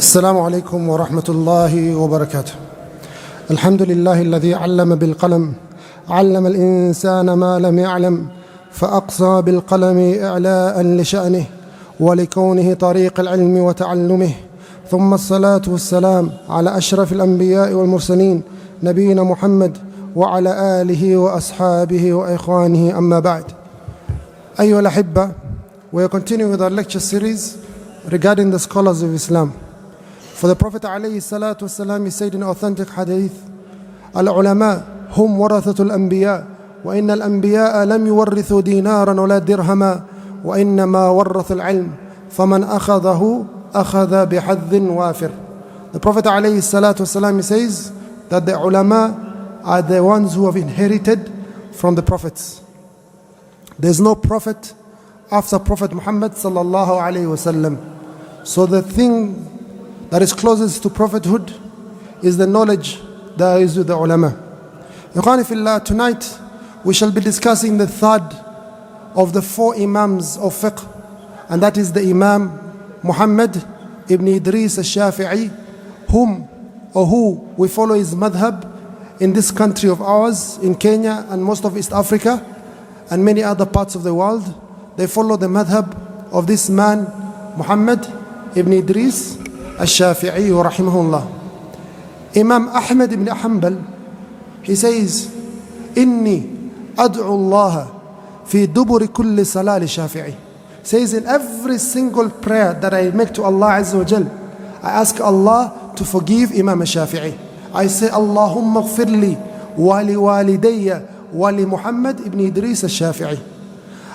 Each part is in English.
السلام عليكم ورحمة الله وبركاته. الحمد لله الذي علم بالقلم علم الإنسان ما لم يعلم فأقصى بالقلم إعلاء لشأنه ولكونه طريق العلم وتعلمه، ثم الصلاة والسلام على أشرف الأنبياء والمرسلين نبينا محمد وعلى آله وأصحابه وإخوانه، أما بعد. أيها الأحبة, we are continuing with our lecture series regarding the scholars of Islam. For the Prophet ﷺ, he said in authentic hadith, Al-ulama hum warathatul anbiya wa inna al-anbiya lam yuwarrithu dinaran wala dirhama wa innama warrathul ilm faman akhadahu akhadha bihadhin wafir. The Prophet ﷺ, he says that the ulama are the ones who have inherited from the prophets. There's no prophet after Prophet Muhammad sallallahu alayhi wasallam. So the thing that is closest to prophethood is the knowledge that is with the ulama. Ikhwani fillah, tonight we shall be discussing the third of the four imams of fiqh, and that is the Imam Muhammad ibn Idris al-Shafi'i, who we follow his madhab in this country of ours, in Kenya and most of East Africa and many other parts of the world. They follow the madhab of this man Muhammad ibn Idris al-Shafi'i rahimahullah. Imam Ahmad ibn Hanbal, he says, Inni ad'u Allah fi duburi kulli salali Shafi'i. Says, in every single prayer that I make to Allah Azza wa Jal, I ask Allah to forgive Imam al-Shafi'i. I say, Allahumma gfirli wali walidayya wali Muhammad ibn Idris al-Shafi'i.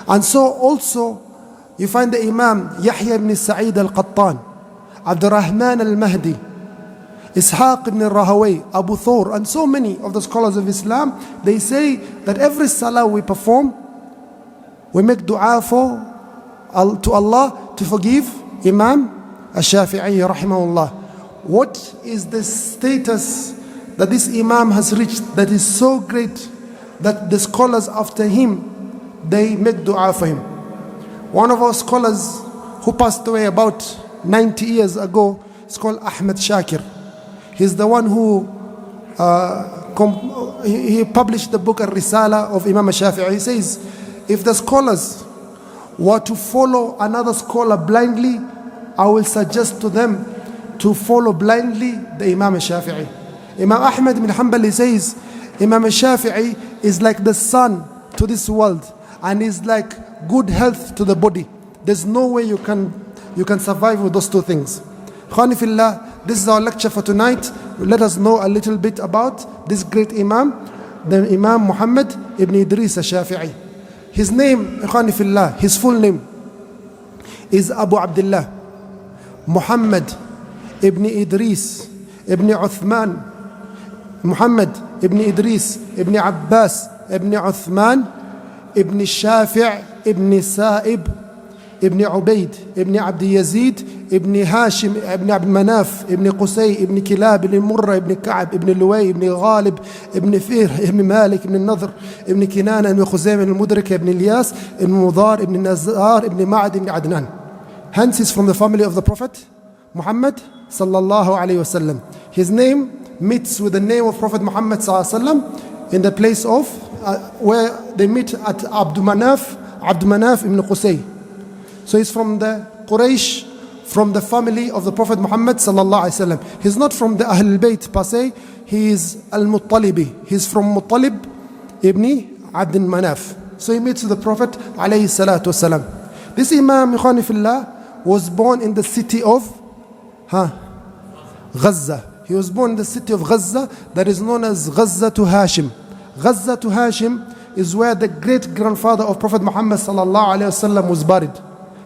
And so also you find the Imam Yahya ibn Sa'id al-Qattan, Abdul Rahman al-Mahdi, Ishaq ibn al-Rahaway, Abu Thawr, and so many of the scholars of Islam. They say that every salah we perform, we make dua to Allah to forgive Imam al-Shafi'i rahimahullah. What is the status that this Imam has reached that is so great that the scholars after him, they make dua for him? One of our scholars who passed away about 90 years ago is called Ahmed Shakir. He's the one who he published the book Al-Risala of Imam al-Shafi'i. He says, if the scholars were to follow another scholar blindly, I will suggest to them to follow blindly the Imam al-Shafi'i. Imam Ahmad ibn Hanbal, he says, Imam al-Shafi'i is like the sun to this world and is like good health to the body. There's no way you can survive with those two things. Khani fillah, this is our lecture for tonight. Let us know a little bit about this great Imam, the Imam Muhammad ibn Idris al-Shafi'i. His name, Khani fillah, his full name is Abu Abdullah Muhammad ibn Idris ibn Uthman Muhammad ibn Idris ibn Abbas ibn Uthman ibn Shafi' ibn Sa'ib ibn Ubaid ibn Abd Yazid ibn Hashim ibn Abd Manaf ibn Qusay ibn Kilab ibn Murra ibn Ka'ab ibn Luway ibn Ghalib ibn Fihr ibn Malik ibn Nadhr ibn Kinana ibn Khuzaym ibn Mudrik ibn Ilyas ibn Mudar ibn Nazar ibn Ma'ad ibn Adnan. Hence he's from the family of the Prophet Muhammad sallallahu alayhi wasallam. His name meets with the name of Prophet Muhammad sallallahu alayhi wasallam in the place of where they meet at Abd Manaf ibn Qusay. So he's from the Quraysh, from the family of the Prophet Muhammad sallallahu alaihi wasallam. He's not from the Ahl al-Bayt per se. He is al-Muttalibi. He's from Muttalib ibn Abd Manaf. So he meets the Prophet alayhi salatu wasalam. This Imam Ikhwani fillah was born in the city of Gaza. He was born in the city of Gaza that is known as Gaza to Hashim. Gaza to Hashim is where the great grandfather of Prophet Muhammad sallallahu alaihi wasallam was buried.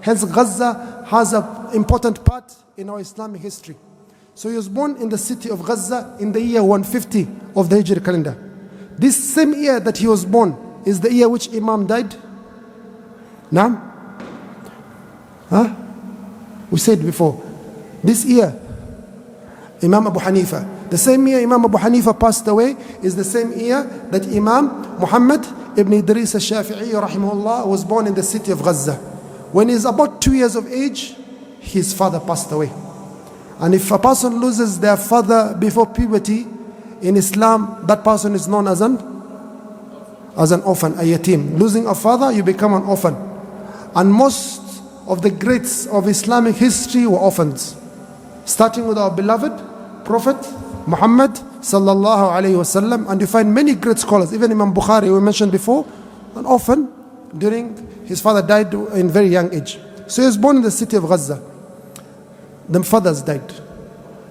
Hence Gaza has an important part in our Islamic history. So he was born in the city of Gaza in the year 150 of the Hijri calendar. This same year that he was born is the year which Imam died. Naam? We said before, this year Imam Abu Hanifa, the same year Imam Abu Hanifa passed away is the same year that Imam Muhammad ibn Idris al-Shafi'i rahimahullah was born in the city of Gaza. When he is about 2 years of age, his father passed away. And if a person loses their father before puberty, in Islam, that person is known as an orphan, a yatim. Losing a father, you become an orphan. And most of the greats of Islamic history were orphans. Starting with our beloved Prophet Muhammad sallallahu alayhi wasallam, and you find many great scholars, even Imam Bukhari, we mentioned before, an orphan during his father died in very young age. So he was born in the city of Gaza. The fathers died.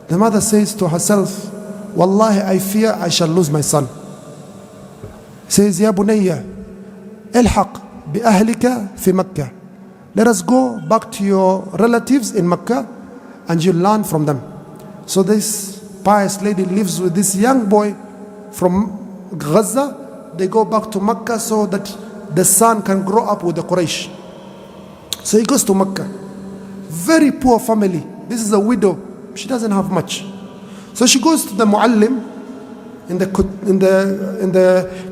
The mother says to herself, Wallahi, I fear I shall lose my son. Says, Ya bunayya, ilhaq bi ahlika fi Makkah. Let us go back to your relatives in Makkah and you learn from them. So this pious lady lives with this young boy from Gaza. They go back to Makkah so that the son can grow up with the Quraysh. So he goes to Makkah. Very poor family. This is a widow. She doesn't have much. So she goes to the Maalim in the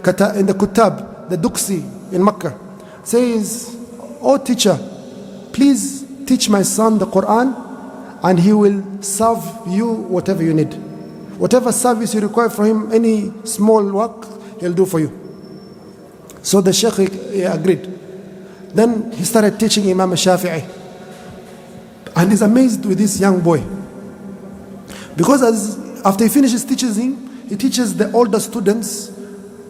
Kutab, the Duksi in Makkah. Says, "Oh teacher, please teach my son the Quran, and he will serve you whatever you need. Whatever service you require from him, any small work, he'll do for you." So the Sheikh agreed. Then he started teaching Imam Al-Shafi'i. And he's amazed with this young boy. Because after he finishes teaching him, he teaches the older students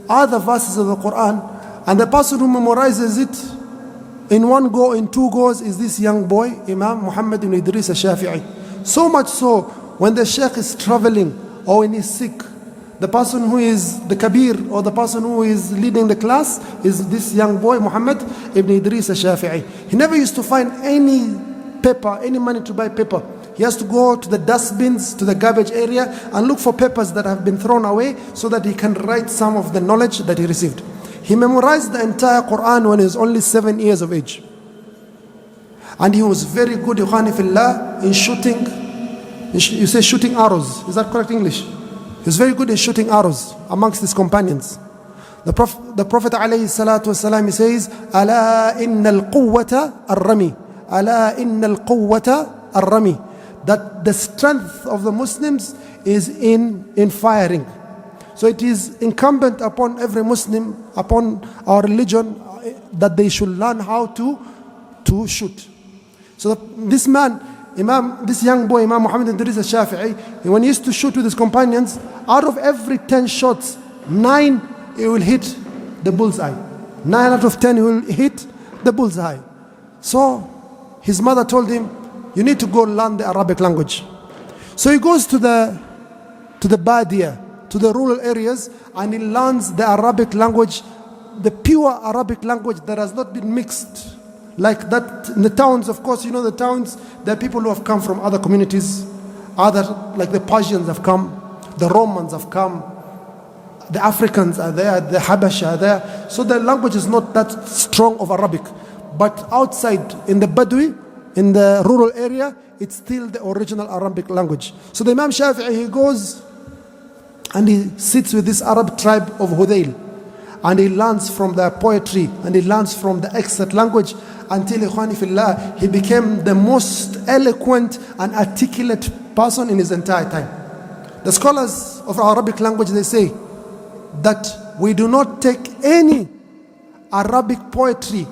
other verses of the Quran. And the person who memorizes it in one go, in two goes, is this young boy, Imam Muhammad ibn Idris Al-Shafi'i. So much so, when the Sheikh is traveling or when he's sick, the person who is the Kabir or the person who is leading the class is this young boy, Muhammad ibn Idris Al-Shafi'i. He never used to find any paper, any money to buy paper. He has to go to the dustbins, to the garbage area, and look for papers that have been thrown away so that he can write some of the knowledge that he received. He memorized the entire Quran when he was only 7 years of age. And he was very good, Ikhwani fillah, in shooting. You say shooting arrows. Is that correct English? He was very good in shooting arrows amongst his companions. The Prophet alayhi salatu wasalam, he says, "Ala inna al-quwwata ar-rami." Ala inna al-quwwata ar-rami. That the strength of the Muslims is in firing. So it is incumbent upon every Muslim, upon our religion, that they should learn how to shoot. So this man, this young boy, Imam Muhammad ibn Idris Al-Shafi'i, when he used to shoot with his companions, out of every 10 shots, 9 he will hit the bullseye. 9 out of 10 he will hit the bullseye. So his mother told him, you need to go learn the Arabic language. So he goes to the Badia, to the rural areas, and he learns the Arabic language, the pure Arabic language that has not been mixed. Like that in the towns, of course, you know the towns, there are people who have come from other communities, like the Persians have come, the Romans have come, the Africans are there, the Habasha are there. So the language is not that strong of Arabic. But outside, in the Badui, in the rural area, it's still the original Arabic language. So the Imam Shafi'i, he goes and he sits with this Arab tribe of Hudayl, and he learns from their poetry, and he learns from the extant language, until Ikhwani fillah, he became the most eloquent and articulate person in his entire time. The scholars of Arabic language, they say that we do not take any Arabic poetry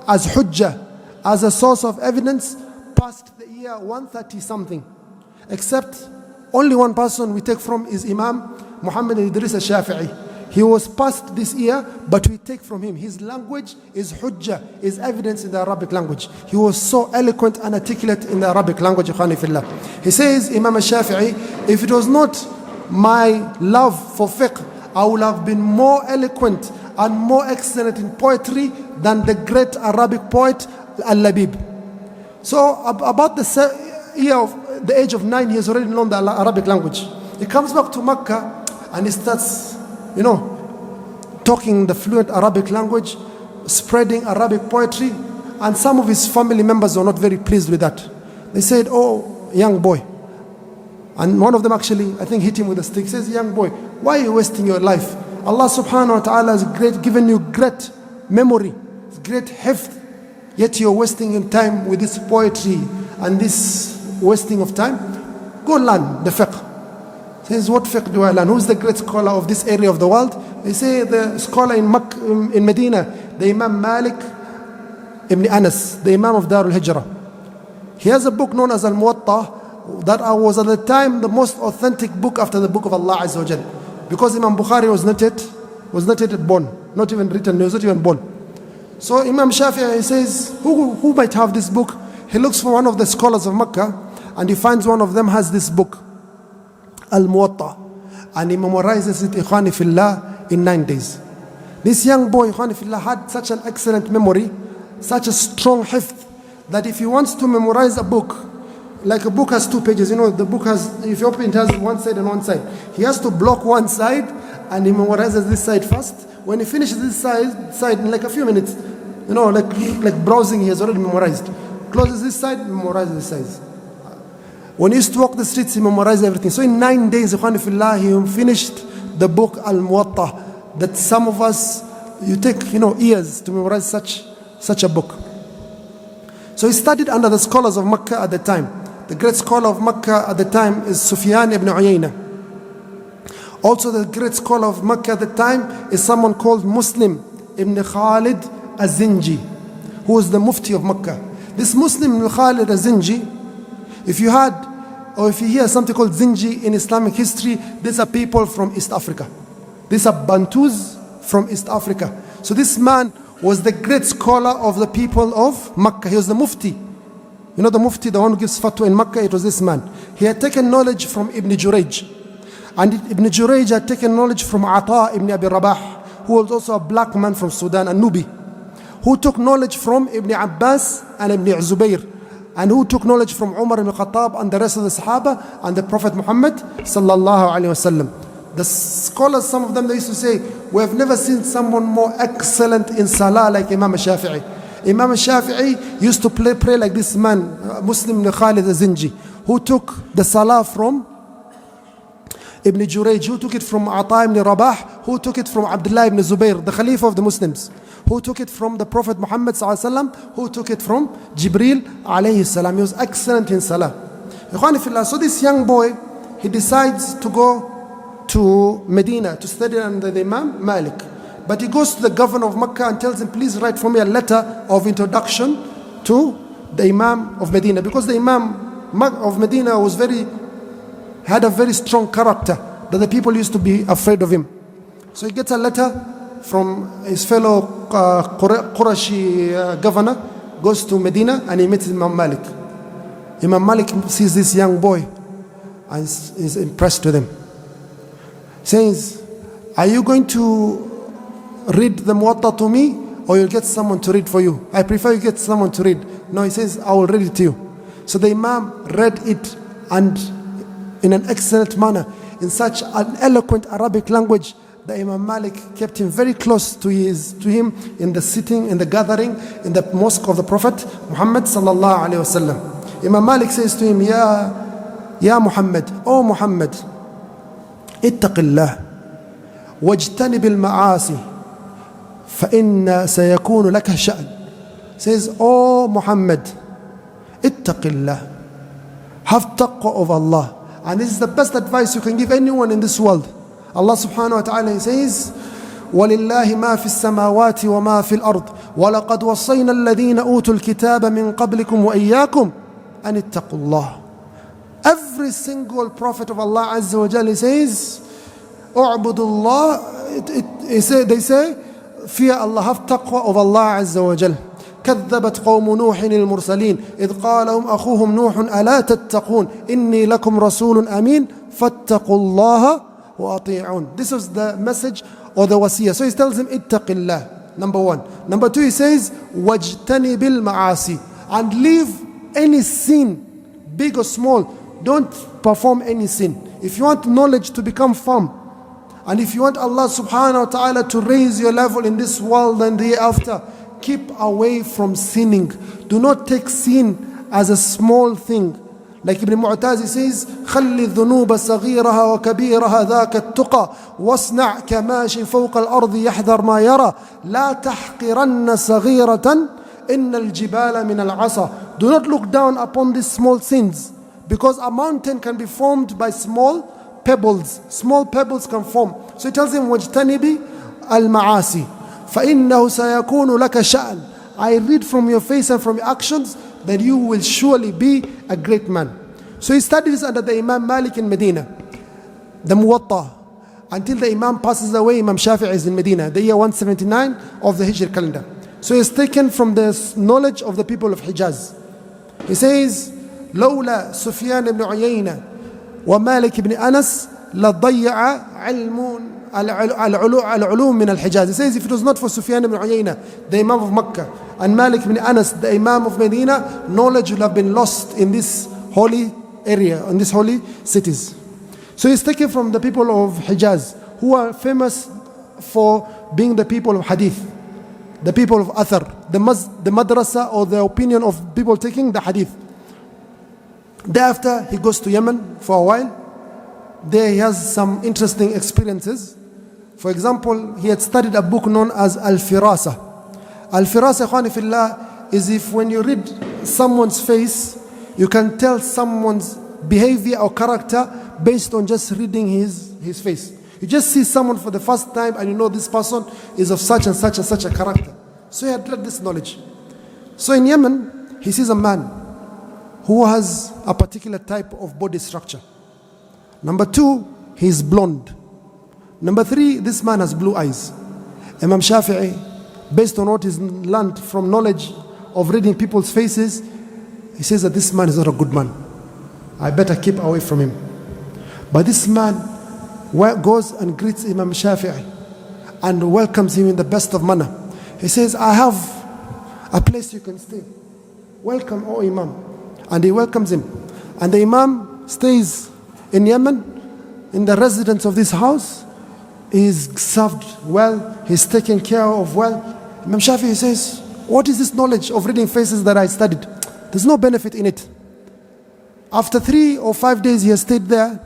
as hujjah, as a source of evidence past the year 130 something, except only one person we take from is Imam Muhammad Idris Al-Shafi'i. He was past this year, but we take from him. His language is hujjah, is evidence in the Arabic language. He was so eloquent and articulate in the Arabic language. He says, Imam Al-Shafi'i, if it was not my love for fiqh, I would have been more eloquent and more excellent in poetry than the great Arabic poet Al-Labib. So about the age of 9, he has already learned the Arabic language. He comes back to Mecca and he starts, talking the fluent Arabic language, spreading Arabic poetry, and some of his family members were not very pleased with that. They said, "Oh, young boy." And one of them actually, I think, hit him with a stick. He says, "Young boy, why are you wasting your life? Allah subhanahu wa ta'ala has given you great memory, great hifd, yet you're wasting your time with this poetry and this wasting of time." Go learn the fiqh. He says, what fiqh do I learn? Who's the great scholar of this area of the world? They say the scholar in Medina, the Imam Malik ibn Anas, the Imam of Darul Hijrah. He has a book known as Al-Muwatta that was at the time the most authentic book after the book of Allah Azza wa Jal. Because Imam Bukhari was not yet born, not even written, he was not even born. So Imam Shafi'i, he says, who might have this book? He looks for one of the scholars of Makkah and he finds one of them has this book, Al-Muwatta, and he memorizes it, Ikhwani Fillah, in 9 days. This young boy, Ikhwani Fillah, had such an excellent memory, such a strong hifth, that if he wants to memorize a book, like a book has 2 pages, the book has, if you open it, has one side and one side. He has to block one side and he memorizes this side first. When he finishes this side in like a few minutes, like browsing, he has already memorized. Closes this side, memorizes this side. When he used to walk the streets, he memorized everything. So in 9 days, Ikhwani Fillah, he finished the book Al-Muwatta, that some of us, you take years to memorize such a book. So he studied under the scholars of Makkah at the time. The great scholar of Makkah at the time is Sufyan ibn Uyayna. Also the great scholar of Makkah at the time is someone called Muslim ibn Khalid az-Zinji, who was the Mufti of Makkah. This Muslim ibn Khalid az-Zinji, if you hear something called Zinji in Islamic history, these are people from East Africa. These are Bantus from East Africa. So this man was the great scholar of the people of Makkah. He was the Mufti. The Mufti, the one who gives fatwa in Makkah, it was this man. He had taken knowledge from Ibn Jurayj. And Ibn Jurayj had taken knowledge from Ata ibn Abi Rabah, who was also a black man from Sudan, a Nubi, who took knowledge from Ibn Abbas and Ibn Zubayr, and who took knowledge from Umar ibn Khattab and the rest of the Sahaba and the Prophet Muhammad sallallahu alaihi wasallam. The scholars, some of them, they used to say, we have never seen someone more excellent in Salah like Imam Shafi'i. Imam Shafi'i used to pray like this man, Muslim ibn Khalid az-Zinji, who took the Salah from Ibn Jurayj, who took it from Ata ibn Rabah, who took it from Abdullah ibn Zubayr, the Khalifa of the Muslims, who took it from the Prophet Muhammad sallallahu alaihi wasallam, who took it from Jibril alayhi salam. He was excellent in Salah. So this young boy, he decides to go to Medina to study under the Imam Malik. But he goes to the governor of Makkah and tells him, please write for me a letter of introduction to the Imam of Medina. Because the Imam of Medina had a very strong character that the people used to be afraid of him. So he gets a letter from his fellow Qurashi governor, goes to Medina and he meets Imam Malik. Imam Malik sees this young boy and is impressed with him. Says, are you going to read the Muwatta to me, or you'll get someone to read for you? I prefer you get someone to read. No, he says, I will read it to you. So the Imam read it, and in an excellent manner, in such an eloquent Arabic language, that Imam Malik kept him very close to him in the sitting, in the gathering, in the mosque of the Prophet Muhammad sallallahu alaihi wasallam. Imam Malik says to him, Ya Muhammad, O Muhammad, اتق الله واجتنب المعاصي فإن سيكون لك شأن. Says, oh Muhammad, اتق الله, have taqwa of Allah. And this is the best advice you can give anyone in this world. Allah subhanahu wa ta'ala says, ولله ما في السماوات وما في الأرض ولقد وصينا الذين أوتوا الكتاب من قبلكم وإياكم أن اتقوا الله. Every single prophet of Allah Azza wa Jalla says, U'budullah, they say, fear Allah, have taqwa of Allah Azza wa Jalla. كذبت قوم نوح المرسلين إذ قال لهم أخوهم نوح ألا تتقون إني لكم رسول أمين فاتقوا الله وأطيعون. This was the message or the wasiyah. So he tells him, اتق الله, number one. Number two, he says, واجتنب المعاصي, and leave any sin, big or small. Don't perform any sin. If you want knowledge to become firm, and if you want Allah subhanahu wa ta'ala to raise your level in this world and the year after, keep away from sinning. Do not take sin as a small thing. Like Ibn Mu'taz says, خلي الذنوب صغيرها وكبيرها ذاك التقى واصنع كماش فوق الأرض يحذر ما يرى لا تحقرن صغيرة إن الجبال من العصا. Do not look down upon these small sins, Because a mountain can be formed by small pebbles. Small pebbles can form. So he tells him, وَاجْتَنِبِ الْمَعَاسِي فَإِنَّهُ سَيَكُونُ لَكَ شَأْنٌ. I read from your face and from your actions that you will surely be a great man. So he studies under the Imam Malik in Medina, the Muwatta, until the Imam passes away. Imam Shafi'i is in Medina, the year 179 of the Hijr calendar. So he's taken from the knowledge of the people of Hijaz. He says, لولا سفيان بن عيينة ومالك بن أنس لضيع علم العلوم من الحجاز. He says, if it was not for Sufyan ibn Uyayna, the Imam of Mecca, and Malik ibn Anas, the Imam of Medina, knowledge would have been lost in this holy area, in these holy cities. So he's taken from the people of Hijaz, who are famous for being the people of Hadith, the people of Athar, the madrasa, or the opinion of people taking the Hadith. Thereafter, he goes to Yemen for a while. There he has some interesting experiences. For example, he had studied a book known as Al-Firasa. Al-Firasa, Ikhwani Fillah, is if when you read someone's face, you can tell someone's behavior or character based on just reading his face. You just see someone for the first time and you know this person is of such and such and such a character. So he had read this knowledge. So in Yemen, he sees a man who has a particular type of body structure. Number 2, he is blonde. Number 3, this man has blue eyes. Imam Shafi'i, based on what he's learned from knowledge of reading people's faces, he says that this man is not a good man. I better keep away from him. But this man goes and greets Imam Shafi'i and welcomes him in the best of manner. He says, I have a place you can stay. Welcome, O Imam. And he welcomes him. And the Imam stays in Yemen, in the residence of this house. He is served well, he is taken care of well. Imam Shafi'i says, what is this knowledge of reading faces that I studied? There's no benefit in it. After 3 or 5 days he has stayed there.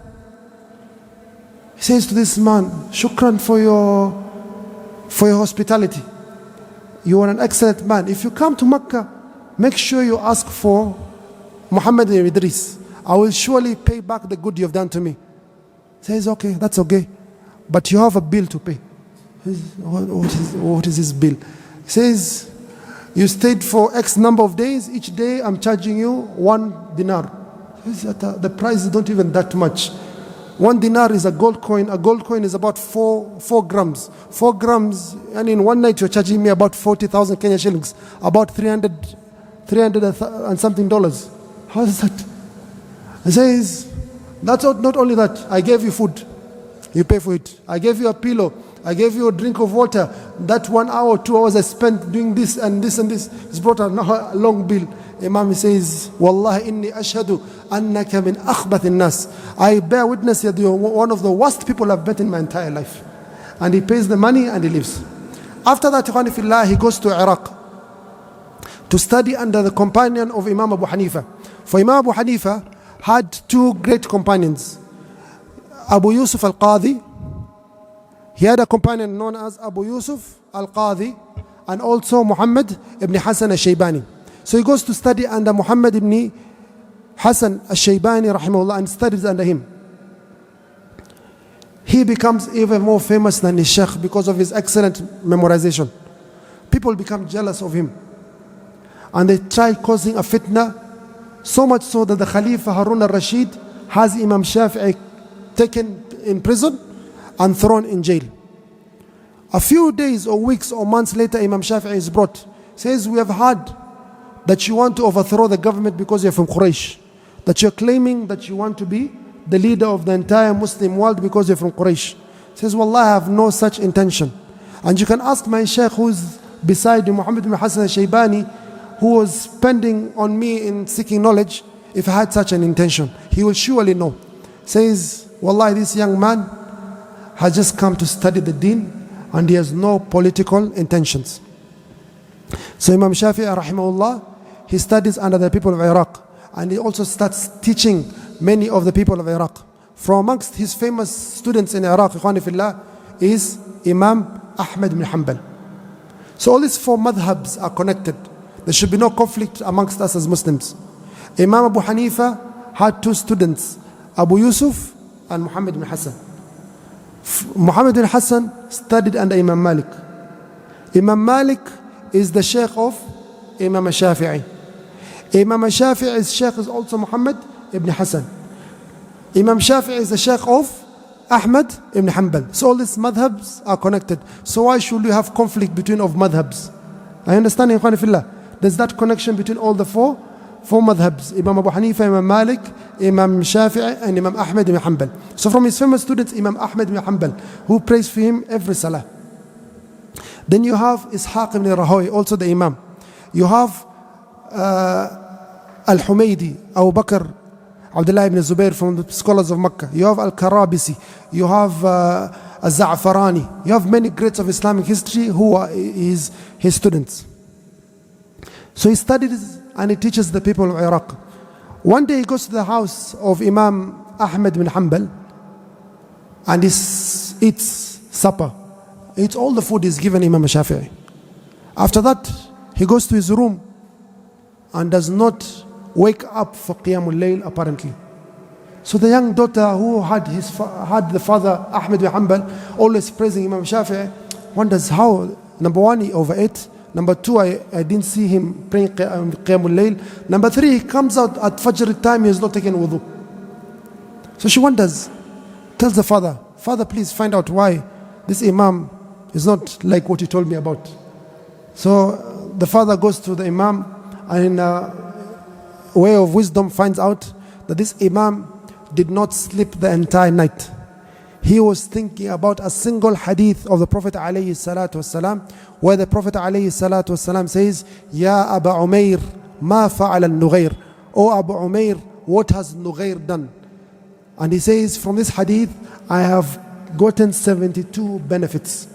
He says to this man, Shukran for your hospitality. You are an excellent man. If you come to Mecca, make sure you ask for Muhammad ibn Idris. I will surely pay back the good you have done to me. He says, okay, that's okay. But you have a bill to pay. What is this bill? He says, you stayed for X number of days. Each day I'm charging you 1 dinar. The price is not even that much. 1 dinar is a gold coin. A gold coin is about 4 grams. 4 grams, and in one night you're charging me about 40,000 Kenya shillings. About 300 and something dollars. How is that? He says, that's not only that, I gave you food. You pay for it. I gave you a pillow. I gave you a drink of water. That 1 hour, 2 hours I spent doing this and this and this. He's brought a long bill. Imam says, Wallahi inni ashhadu annaka min akhbath nas. I bear witness that you are one of the worst people I've met in my entire life. And he pays the money and he leaves. After that, Ikhwani Fillah, he goes to Iraq to study under the companion of Imam Abu Hanifa. For Imam Abu Hanifa had 2 great companions. Abu Yusuf al-Qadhi, he had a companion known as Abu Yusuf al-Qadhi, and also Muhammad ibn Hassan al-Shaybani. So he goes to study under Muhammad ibn Hassan al-Shaybani rahimahullah and studies under him. He becomes even more famous than his sheikh because of his excellent memorization. People become jealous of him and they try causing a fitna, so much so that the Khalifa Harun al-Rashid has Imam Shafi'i taken in prison and thrown in jail. A few days or weeks or months later, Imam Shafi'i is brought. Says, we have heard that you want to overthrow the government because you're from Quraysh. That you're claiming that you want to be the leader of the entire Muslim world because you're from Quraysh. Says, Wallah, I have no such intention. And you can ask my sheikh who's beside you, Muhammad bin Hassan al-Shaybani, who was spending on me in seeking knowledge, if I had such an intention. He will surely know. Says, Wallahi, this young man has just come to study the deen and he has no political intentions. So Imam Shafi'i rahimahullah, he studies under the people of Iraq and he also starts teaching many of the people of Iraq. From amongst his famous students in Iraq, Ikhwani Fillah, is Imam Ahmad bin Hanbal. So all these 4 madhabs are connected. There should be no conflict amongst us as Muslims. Imam Abu Hanifa had two students, Abu Yusuf and Muhammad bin Hassan. Muhammad bin Hassan studied under Imam Malik. Imam Malik is the Sheikh of Imam Al-Shafi'i. Imam Al-Shafi'i's Sheikh is also Muhammad ibn Hassan. Imam Shafi'i is the Sheikh of Ahmad ibn Hanbal. So all these madhabs are connected. So why should we have conflict between of madhabs? I understand, Ikhwan Fillah. There's that connection between all the four madhabs. Imam Abu Hanifa, Imam Malik, Imam Shafi'i and Imam Ahmad ibn Hanbal. So from his famous students, Imam Ahmad ibn Hanbal, who prays for him every salah. Then you have Ishaq ibn Rahowi, also the Imam. You have Al-Humaydi, Abu Bakr, Abdullah ibn Zubair from the scholars of Makkah. You have Al-Karabisi. You have Al-Za'farani. You have many greats of Islamic history who are his students. So he studies and he teaches the people of Iraq. One day he goes to the house of Imam Ahmad bin Hanbal and he eats supper. Eats all the food he's given Imam Shafi'i. After that, he goes to his room and does not wake up for Qiyamul Layl apparently. So the young daughter who had the father Ahmad bin Hanbal always praising Imam Shafi'i wonders how, number one, he overate. Number two, I didn't see him praying Qiyamul Layl. Number three, he comes out at Fajr time, he is not taking wudu. So she wonders, tells the father, "Father, please find out why this Imam is not like what you told me about." So the father goes to the Imam and in a way of wisdom finds out that this Imam did not sleep the entire night. He was thinking about a single hadith of the Prophet ﷺ, where the Prophet ﷺ says, "Ya Aba Umair, ma fa'al al-Nughayr." O Abu Umair, what has Nughayr done? And he says, from this hadith, I have gotten 72 benefits.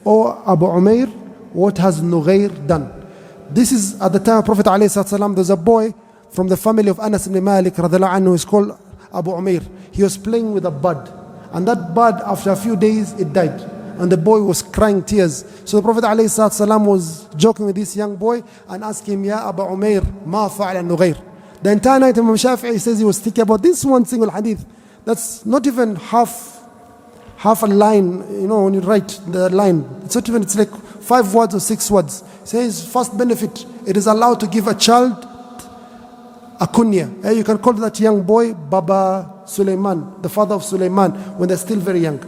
O Abu Umair, what has Nughayr done? This is at the time of Prophet ﷺ. There's a boy from the family of Anas ibn Malik radhiallahu anhu, is called Abu Umair. He was playing with a bud, and that bud, after a few days, it died, and the boy was crying tears. So the Prophet ﷺ was joking with this young boy and asked him, "Ya Abu Umair, ma fa'al al-Nughayr?" The entire night Imam Shafi'i says he was thinking about this one single hadith. That's not even half a line, when you write the line. It's not even, it's like 5 words or 6 words. He says, first benefit, it is allowed to give a child a kunya. You can call that young boy Baba Sulaiman, the father of Sulaiman, when they're still very young.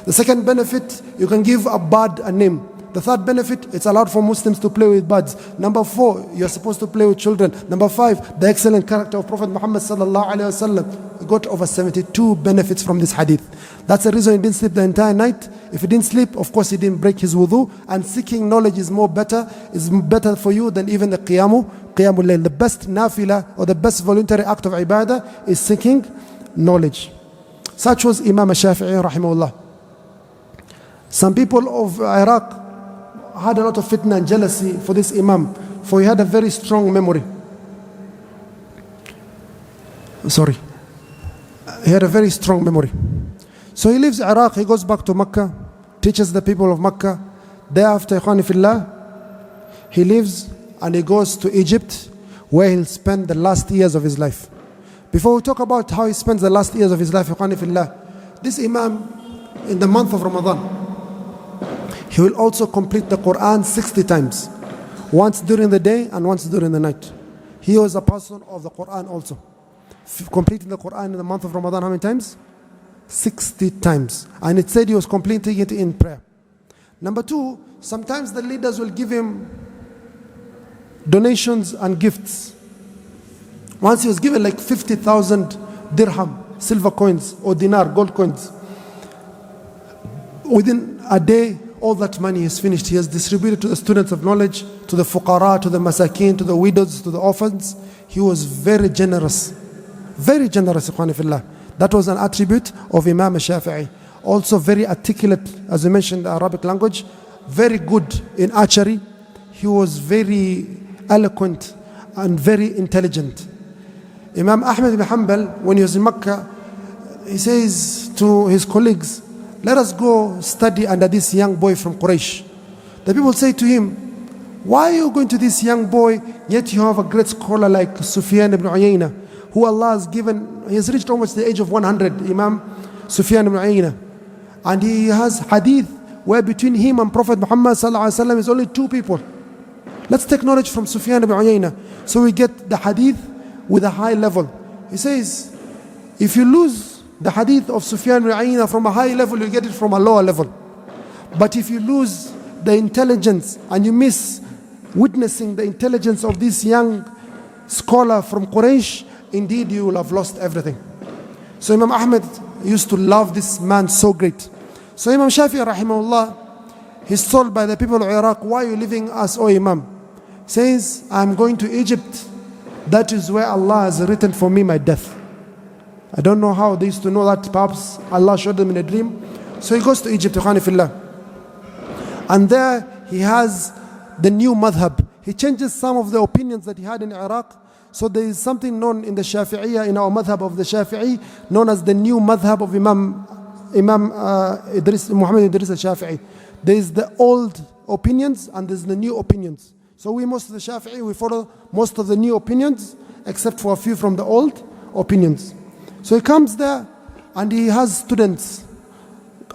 The second benefit, you can give a bird a name. The third benefit, it's allowed for Muslims to play with birds. Number 4, you're supposed to play with children. Number 5, the excellent character of Prophet Muhammad sallallahu alaihi wasallam. We got over 72 benefits from this hadith. That's the reason he didn't sleep the entire night. If he didn't sleep, of course he didn't break his wudu. And seeking knowledge is better for you than even the Qiyamul Layl. The best nafila or the best voluntary act of ibadah is seeking knowledge. Such was Imam Shafi'i rahimahullah. Some people of Iraq had a lot of fitna and jealousy for this Imam, for he had a very strong memory. He had a very strong memory. So he leaves Iraq, he goes back to Mecca, teaches the people of Mecca. Thereafter, Ikhwani Fillah, he leaves and he goes to Egypt, where he'll spend the last years of his life. Before we talk about how he spends the last years of his life, Ikhwani Fillah, this Imam, in the month of Ramadan, he will also complete the Quran 60 times. Once during the day and once during the night. He was a person of the Quran also. Completing the Quran in the month of Ramadan, how many times? 60 times. And it said he was completing it in prayer. Number 2, sometimes the leaders will give him donations and gifts. Once he was given like 50,000 dirham, silver coins, or dinar, gold coins. Within a day, all that money is finished. He has distributed to the students of knowledge, to the fuqara, to the masakin, to the widows, to the orphans. He was very generous. Very generous, ikhwani fillah. That was an attribute of Imam Shafi'i. Also very articulate, as we mentioned, the Arabic language. Very good in archery. He was very eloquent and very intelligent. Imam Ahmad ibn Hanbal, when he was in Mecca, he says to his colleagues, "Let us go study under this young boy from Quraysh." The people say to him, "Why are you going to this young boy, yet you have a great scholar like Sufyan ibn Uyayna, who Allah has given, he has reached almost the age of 100, Imam Sufyan ibn Uyayna. And he has hadith where between him and Prophet Muhammad sallallahu alaihi wasallam is only 2 people. Let's take knowledge from Sufyan ibn Uyayna, so we get the hadith with a high level. He says, if you lose the hadith of Sufyan ibn Uyayna from a high level, you get it from a lower level. But if you lose the intelligence and you miss witnessing the intelligence of this young scholar from Quraysh, indeed you will have lost everything. So Imam Ahmed used to love this man so great. So Imam Shafi'i rahimahullah, he's told by the people of Iraq, why are you leaving us, O Imam? Says, I'm going to Egypt. That is where Allah has written for me my death. I don't know how they used to know that. Perhaps Allah showed them in a dream. So he goes to Egypt, and there he has the new madhab. He changes some of the opinions that he had in Iraq. So there is something known in the Shafi'iyya, in our madhab of the Shafi'i, known as the new madhab of Imam Muhammad Idris al-Shafi'i. There is the old opinions and there's the new opinions. So we, most of the Shafi'i, we follow most of the new opinions, except for a few from the old opinions. So he comes there and he has students,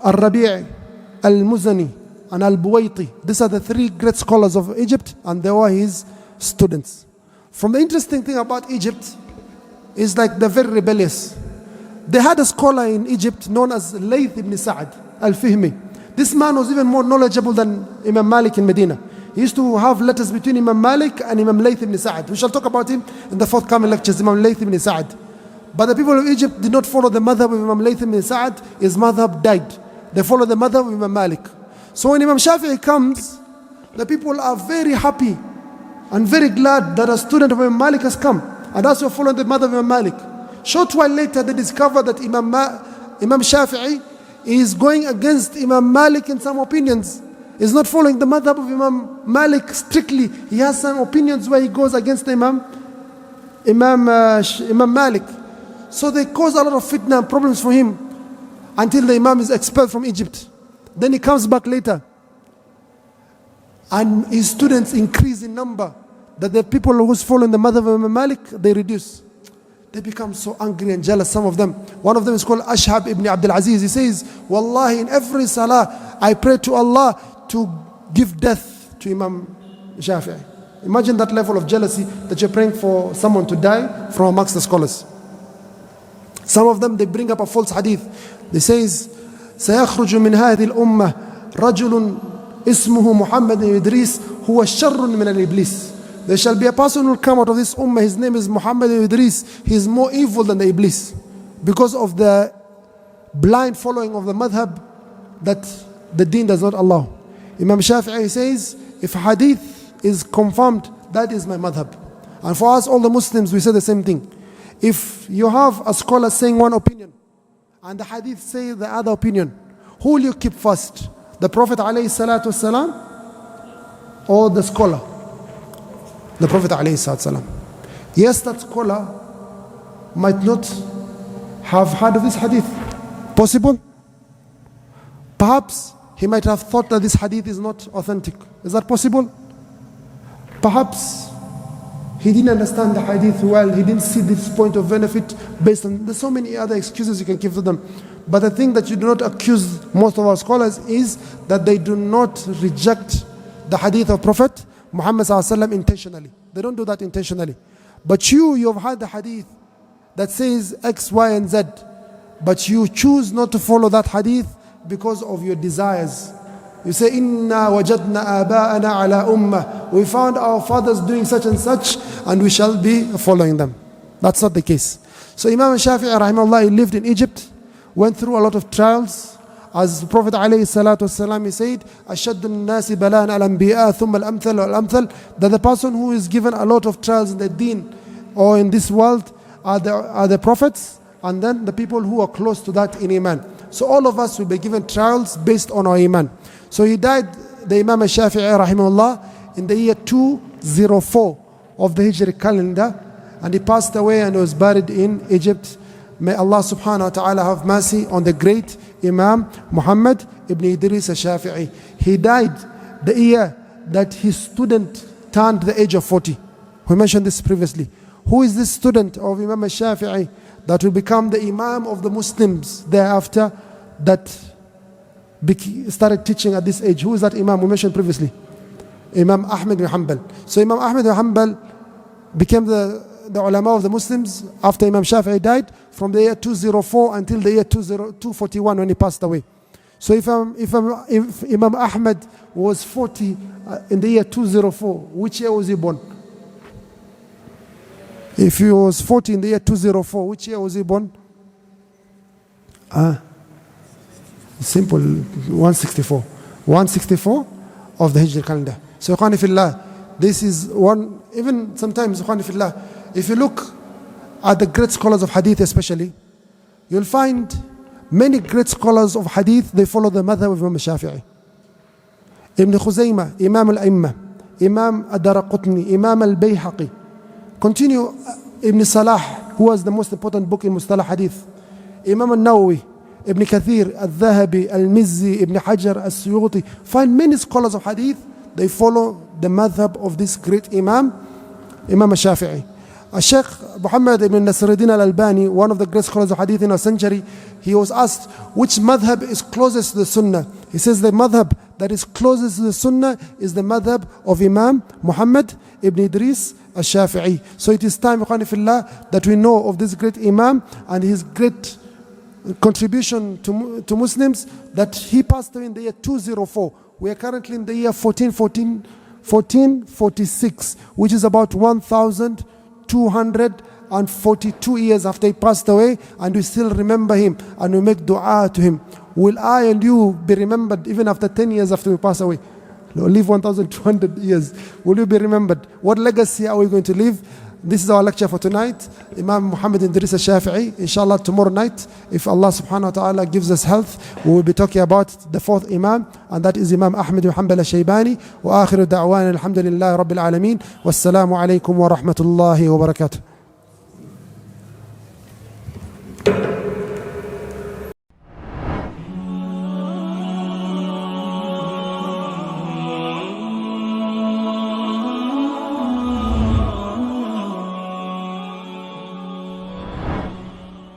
Al-Rabi', Al-Muzani, and Al-Buwaiti. These are the 3 great scholars of Egypt, and they were his students. From the interesting thing about Egypt is like they're very rebellious. They had a scholar in Egypt known as Layth ibn Sa'd al-Fihmi. This man was even more knowledgeable than Imam Malik in Medina. He used to have letters between Imam Malik and Imam Layth ibn Sa'd. We shall talk about him in the forthcoming lectures, Imam Layth ibn Sa'd. But the people of Egypt did not follow the madhab of Imam Layth ibn Sa'd. His madhab died. They followed the madhab of Imam Malik. So when Imam Shafi'i comes, the people are very happy and very glad that a student of Imam Malik has come. And that's why following the madhab of Imam Malik. Short while later, they discover that Imam Shafi'i is going against Imam Malik in some opinions. He's not following the madhab of Imam Malik strictly. He has some opinions where he goes against Imam Malik. So they cause a lot of fitna and problems for him until the Imam is expelled from Egypt. Then he comes back later. And his students increase in number. That the people who's following the madhab of Imam Malik, they reduce. They become so angry and jealous, some of them. One of them is called Ashhab ibn Abdul Aziz. He says, Wallahi, in every salah, I pray to Allah to give death to Imam Shafi'i. Imagine that level of jealousy that you're praying for someone to die from amongst the scholars. Some of them, they bring up a false hadith. They says, سيخرج من هذه الأمة رجل اسمه محمد إدريس هو شر من الإبليس. There shall be a person who will come out of this ummah. His name is Muhammad Idris. He is more evil than the Iblis, because of the blind following of the madhab that the deen does not allow. Imam Shafi'i says, if hadith is confirmed, that is my madhab. And for us, all the Muslims, we say the same thing. If you have a scholar saying one opinion and the hadith say the other opinion, who will you keep first? The Prophet ﷺ or the scholar? The Prophet ﷺ. Yes, that scholar might not have heard of this hadith. Possible? Perhaps he might have thought that this hadith is not authentic. Is that possible? Perhaps he didn't understand the hadith well. He didn't see this point of benefit based on, there's so many other excuses you can give to them. But the thing that you do not accuse most of our scholars is that they do not reject the hadith of Prophet Muhammad ﷺ intentionally. They don't do that intentionally. But you have had the hadith that says X, Y, and Z, but you choose not to follow that hadith because of your desires. You say, Inna wajadna aba'ana ala ummah. We found our fathers doing such and such, and we shall be following them. That's not the case. So Imam Shafi'i rahimahullah, he lived in Egypt, went through a lot of trials. As the Prophet ﷺ, he said, أَشَدُّ النَّاسِ بَلَاءً الْأَنْبِيَاء ثُمَّ الْأَمْثَلُ وَالْأَمْثَلُ. That the person who is given a lot of trials in the deen or in this world are the prophets, and then the people who are close to that in Iman. So all of us will be given trials based on our Iman. So he died, the Imam Al-Shafi'i rahimahullah, in the year 204 of the Hijri calendar, and he passed away and was buried in Egypt. May Allah subhanahu wa ta'ala have mercy on the great Imam Muhammad ibn Idris al-Shafi'i. He died the year that his student turned the age of 40. We mentioned this previously. Who is this student of Imam Al-Shafi'i that will become the Imam of the Muslims thereafter, that started teaching at this age? Who is that Imam we mentioned previously? Imam Ahmad bin Hanbal. So Imam Ahmad bin Hanbal became the ulama of the Muslims after Imam Shafi'i died, from the year 204 until the year 241 when he passed away. So if Imam Ahmad was 40 in the year 204, which year was he born? If he was 40 in the year 204, which year was he born? Simple, 164. 164 of the Hijri calendar. So Ikhwani Fillah, this is one, even sometimes Ikhwani Fillah, if you look at the great scholars of Hadith especially, you'll find many great scholars of Hadith, they follow the madhab of Imam Shafi'i. Ibn Khuzaymah, Imam Al-Aimma, Imam Ad-Daraqutni, Imam Al-Bayhaqi. Continue, Ibn Salah, who has the most important book in Mustalah Hadith. Imam Al-Nawawi, Ibn Kathir, Al-Dhahabi, Al-Mizzi, Ibn Hajar, Al-Suyuti. Find many scholars of Hadith, they follow the madhab of this great Imam, Imam Al-Shafi'i. Sheikh Muhammad ibn Nasruddin al-Albani, one of the great scholars of Hadith in our century, he was asked which madhab is closest to the Sunnah. He says the madhab that is closest to the Sunnah is the madhab of Imam Muhammad ibn Idris al-Shafi'i. So it is time, Ikhwani Fillah, that we know of this great Imam and his great contribution to Muslims, that he passed away in the year 204. We are currently in the year 1446, which is about 1,242 years after he passed away, and we still remember him and we make dua to him. Will I and you be remembered even after 10 years after we pass away? Live 1,200 years. Will you be remembered? What legacy are we going to leave? This is our lecture for tonight. Imam Muhammad Idris al-Shafi'i. Inshallah, tomorrow night, if Allah subhanahu wa ta'ala gives us health, we will be talking about the fourth Imam, and that is Imam Ahmad bin Hanbal al-Shaybani. Wa akhiru da'wana alhamdulillahi rabbil alameen. Wassalamu alaykum wa rahmatullahi wa barakatuh.